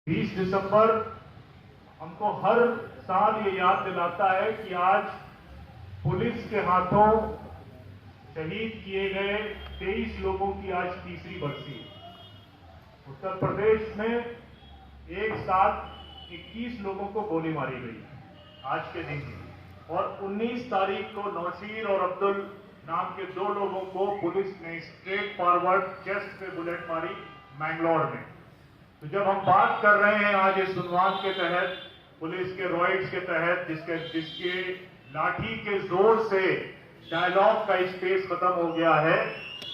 20 दिसंबर हमको हर साल ये याद दिलाता है कि आज पुलिस के हाथों शहीद किए गए 23 लोगों की आज तीसरी बरसी। उत्तर प्रदेश में एक साथ 21 लोगों को गोली मारी गई आज के दिन, और 19 तारीख को नौशीर और अब्दुल नाम के 2 लोगों को पुलिस ने स्ट्रेट फॉरवर्ड चेस्ट पे बुलेट मारी मैंगलोर में। तो जब हम बात कर रहे हैं आज इस सुनवान के तहत, पुलिस के रॉइड्स के तहत, जिसके लाठी के जोर से डायलॉग का स्पेस खत्म हो गया है,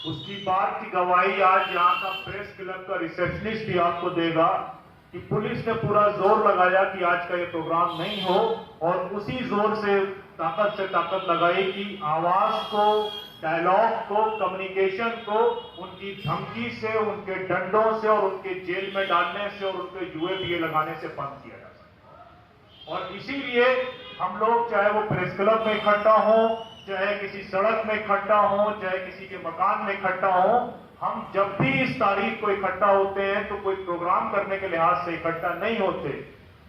उसकी बात की गवाही आज यहाँ का प्रेस क्लब का रिसेप्शनिस्ट भी आपको देगा कि पुलिस ने पूरा जोर लगाया कि आज का ये प्रोग्राम नहीं हो, और उसी जोर से ताकत लगाई कि आवाज को, डायलॉग को, कम्युनिकेशन को उनकी धमकी से, उनके डंडों से और उनके जेल में डालने से और उनके यूएपीए लगाने से बंद किया जा सके। और इसीलिए हम लोग, चाहे वो प्रेस क्लब में इकट्ठा हो, चाहे किसी सड़क में इकट्ठा हो, चाहे किसी के मकान में इकट्ठा हो, हम जब भी इस तारीख को इकट्ठा होते हैं तो कोई प्रोग्राम करने के लिहाज से इकट्ठा नहीं होते,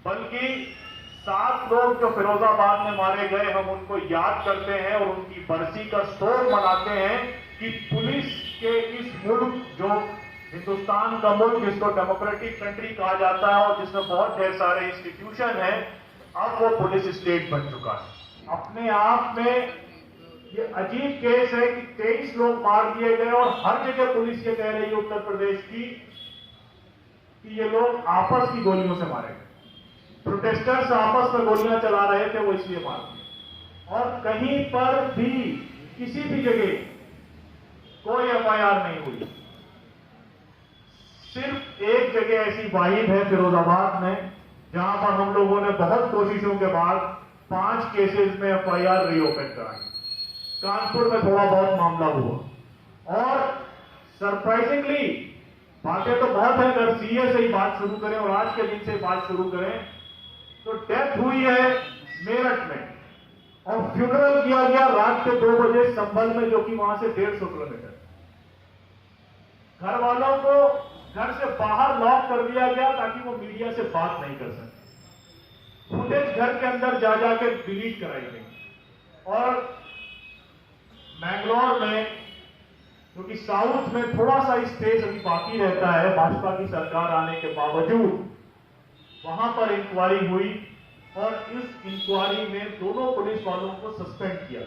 बल्कि 7 लोग जो फिरोजाबाद में मारे गए, हम उनको याद करते हैं और उनकी बरसी का शोक मनाते हैं कि पुलिस के इस मुल्क, जो हिंदुस्तान का मुल्क जिसको डेमोक्रेटिक कंट्री कहा जाता है और जिसमें बहुत ढेर सारे इंस्टीट्यूशन हैं, अब वो पुलिस स्टेट बन चुका है। अपने आप में ये अजीब केस है कि 23 लोग मार दिए गए और हर जगह पुलिस ये कह रही है उत्तर प्रदेश की कि ये लोग आपस की गोलियों से मारे गए, प्रोटेस्टर्स आपस में गोलियां चला रहे थे, वो इसलिए मार दिए। और कहीं पर भी किसी भी जगह कोई एफआईआर नहीं हुई। सिर्फ एक जगह ऐसी वाहिद है फिरोजाबाद में, जहां पर हम लोगों ने बहुत कोशिशों के बाद 5 केसेस में एफआईआर रीओपन कराई। कानपुर में थोड़ा बहुत मामला हुआ, और सरप्राइजिंगली बातें तो बहुत है, अगर सीए से ही बात शुरू करें और आज के दिन से बात शुरू करें तो डेथ हुई है मेरठ में और फ्यूनरल किया गया रात के 2 बजे संभल में, जो कि वहां से 150 किलोमीटर। घर वालों को घर से बाहर लॉक कर दिया गया ताकि वो मीडिया से बात नहीं कर सके। फुटेज घर के अंदर जा जाकर डिलीट कराई गई। और मैंगलोर में, क्योंकि साउथ में थोड़ा सा स्पेस अभी बाकी रहता है भाजपा की सरकार आने के बावजूद, वहां पर इंक्वायरी हुई और इस इंक्वायरी में दोनों पुलिस वालों को सस्पेंड किया,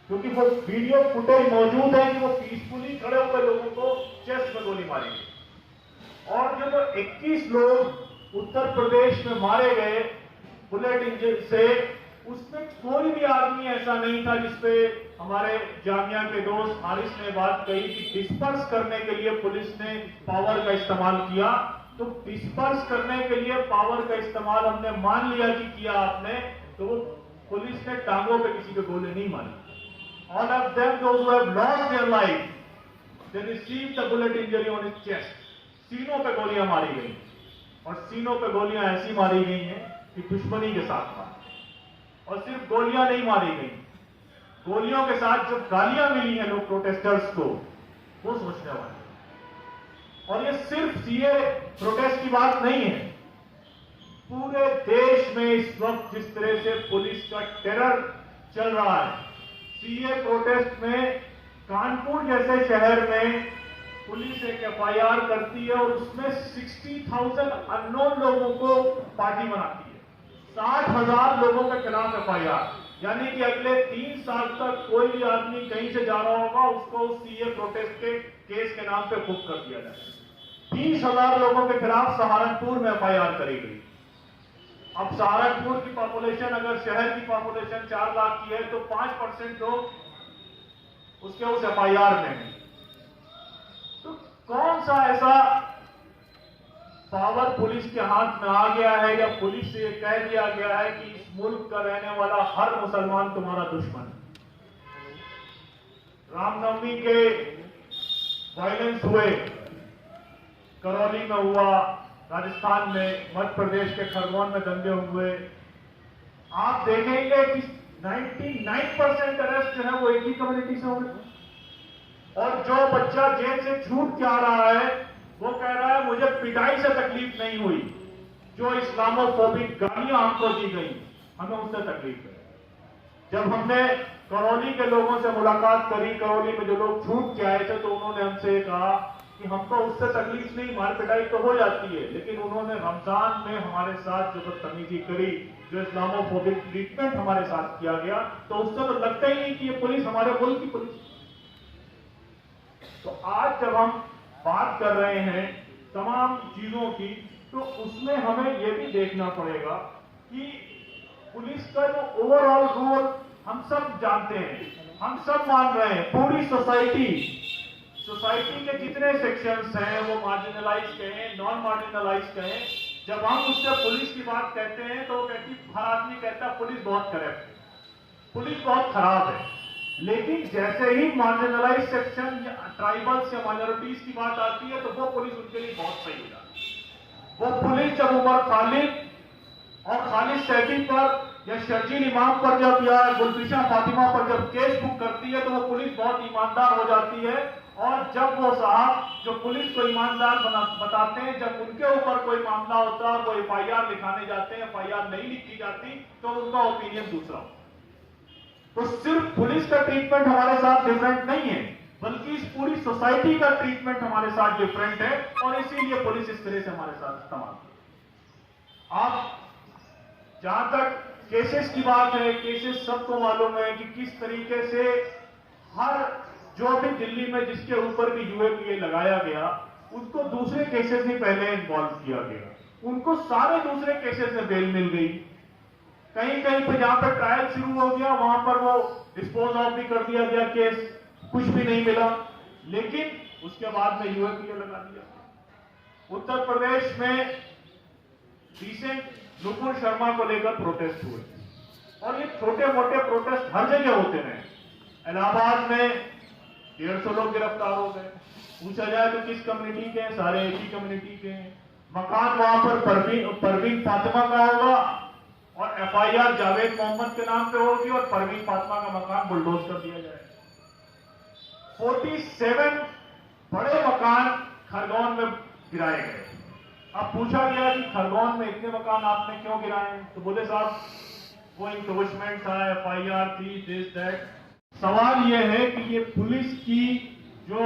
क्योंकि वो वीडियो फुटेज मौजूद है कि वो पीसफुली खड़े हुए लोगों को चेस्ट में गोली मारी गई। और जो 21 लोग उत्तर प्रदेश में मारे गए बुलेट इंजन से, उसमें कोई भी आदमी ऐसा नहीं था जिसपे हमारे जामिया के दोस्त हारिस ने बात कही कि डिस्पर्स करने के लिए पुलिस ने पावर का इस्तेमाल किया। तो डिस्पर्स करने के लिए पावर का इस्तेमाल हमने मान लिया कि किया आपने, तो वो पुलिस ने टांगों पे किसी पे गोली नहीं मारी। All of them those who have lost their life, they received the bullet injury on his chest. सीनों पे गोलियां मारी गई, और सीनों पे गोलियां ऐसी मारी गई हैं कि दुश्मनी के साथ मारी। और सिर्फ गोलियां नहीं मारी गई, गोलियों के साथ जो गालियां मिली हैं लोग प्रोटेस्टर्स को, वो सोचने वाले। और ये सिर्फ सीए प्रोटेस्ट की बात नहीं है, पूरे देश में इस वक्त जिस तरह से पुलिस का टेरर चल रहा है, सीए प्रोटेस्ट में कानपुर जैसे शहर में पुलिस एक एफआईआर करती है और उसमें 60,000 अननोन लोगों को पार्टी बनाती है, 60,000 लोगों के खिलाफ एफआईआर। यानी कि अगले 3 साल तक कोई भी आदमी कहीं से जा रहा होगा, उसको सीए प्रोटेस्ट के केस के नाम पे बुक कर दिया जाए। 30,000 लोगों के खिलाफ सहारनपुर में एफआईआर करी गई। अब सहारनपुर की पॉपुलेशन, अगर शहर की पॉपुलेशन 4 लाख की है, तो 5% लोग उसके उस एफआईआर में हैं। तो कौन सा ऐसा पावर पुलिस के हाथ में आ गया है, या पुलिस से कह दिया गया है कि इस मुल्क का रहने वाला हर मुसलमान तुम्हारा दुश्मन है। रामनवमी के वायलेंस हुए, करौली में हुआ, राजस्थान में, मध्य प्रदेश के खरगोन में दंगे हुए। आप देखेंगे कि 99% अरेस्ट जो है वो एक ही कम्युनिटी से हुए। और जो बच्चा जेल से छूट के आ रहा है, वो कह रहा है मुझे पिटाई से तकलीफ नहीं हुई, जो इस्लामोफोबिक गालियां हमको दी गई, हमें उससे तकलीफ है। जब हमने करौली के लोगों से मुलाकात करी, करौली में जो लोग छूट के आए थे, तो उन्होंने हमसे कहा कि हमको उससे तकलीफ नहीं, मार पिटाई तो हो जाती है, लेकिन उन्होंने रमजान में हमारे साथ जो बदतमीजी करी, जो इस्लामोफोबिक ट्रीटमेंट हमारे साथ किया गया, तो उससे तो लगता ही नहीं कि ये पुलिस हमारे मुल्क की पुलिस। तो आज जब हम बात कर रहे हैं तमाम चीजों की, तो उसमें हमें यह भी देखना पड़ेगा कि पुलिस का जो ओवरऑल रोल हम सब जानते हैं, हम सब मान रहे हैं, पूरी सोसाइटी के जितने सेक्शंस हैं, वो मार्जिनलाइज कहें, नॉन मार्जिनलाइज कहें, जब हम उससे पुलिस की बात कहते हैं तो हर आदमी कहता है पुलिस बहुत करप्ट है, पुलिस बहुत खराब है। लेकिन जैसे ही मार्जिनलाइज सेक्शन या ट्राइबल्स या माइनॉरिटीज की बात आती है, तो वो पुलिस उनके लिए बहुत सही हो जाती है। वो पुलिस जब उमर खालिद और खालिद सैफी पर या शर्जील इमाम पर जब या गुलफिशा फातिमा पर जब केस बुक करती है, तो वो पुलिस बहुत ईमानदार हो जाती है। और जब वो साहब जो पुलिस को ईमानदार बताते हैं, जब उनके ऊपर कोई मामला होता है और वो FIR लिखाने जाते हैं, FIR नहीं लिखी जाती, तो उनका ओपिनियन दूसरा होता है। तो सिर्फ पुलिस का ट्रीटमेंट हमारे साथ डिफरेंट नहीं है, बल्कि इस पूरी सोसाइटी का ट्रीटमेंट हमारे साथ डिफरेंट है, और इसीलिए पुलिस इस तरह से हमारे साथ इस्तेमाल करती है। आप जहां तक केसेस की बात है, केसेस सबको मालूम है कि किस तरीके से हर जो भी दिल्ली में जिसके ऊपर भी UAPA लगाया गया, उसको दूसरे केसेस में पहले इन्वॉल्व किया गया, उनको सारे दूसरे केसेस में बेल मिल गई। कहीं कहीं पे जहां पर ट्रायल शुरू हो गया, वहां पर वो डिस्पोज ऑफ भी कर दिया गया केस, कुछ भी नहीं मिला, लेकिन उसके बाद में UAPA लगा दिया। उत्तर प्रदेश में रिसेंट नुपुर शर्मा को लेकर प्रोटेस्ट हुए, और ये छोटे मोटे प्रोटेस्ट हर जगह होते रहे। इलाहाबाद में 150 लोग गिरफ्तार हो गए। पूछा जाए तो किस कम्युनिटी के हैं? सारे एक ही कम्युनिटी के हैं। मकान वहां पर परवीन फातिमा का होगा और FIR जावेद मोहम्मद के नाम पे होगी, और परवीन फातिमा का मकान बुलडोज कर दिया जाएगा। 47 बड़े मकान खरगोन में गिराए गए। अब पूछा गया कि खरगोन में इतने मकान आपने क्यों गिराए? तो बोले साहब वो इंक्रोचमेंट था, FIR थी, दिस दैट। सवाल यह है कि ये पुलिस की जो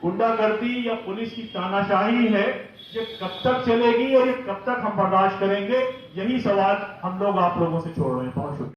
गुंडागर्दी या पुलिस की तानाशाही है, ये कब तक चलेगी और ये कब तक हम बर्दाश्त करेंगे? यही सवाल हम लोग आप लोगों से छोड़ रहे हैं। बहुत शुक्रिया।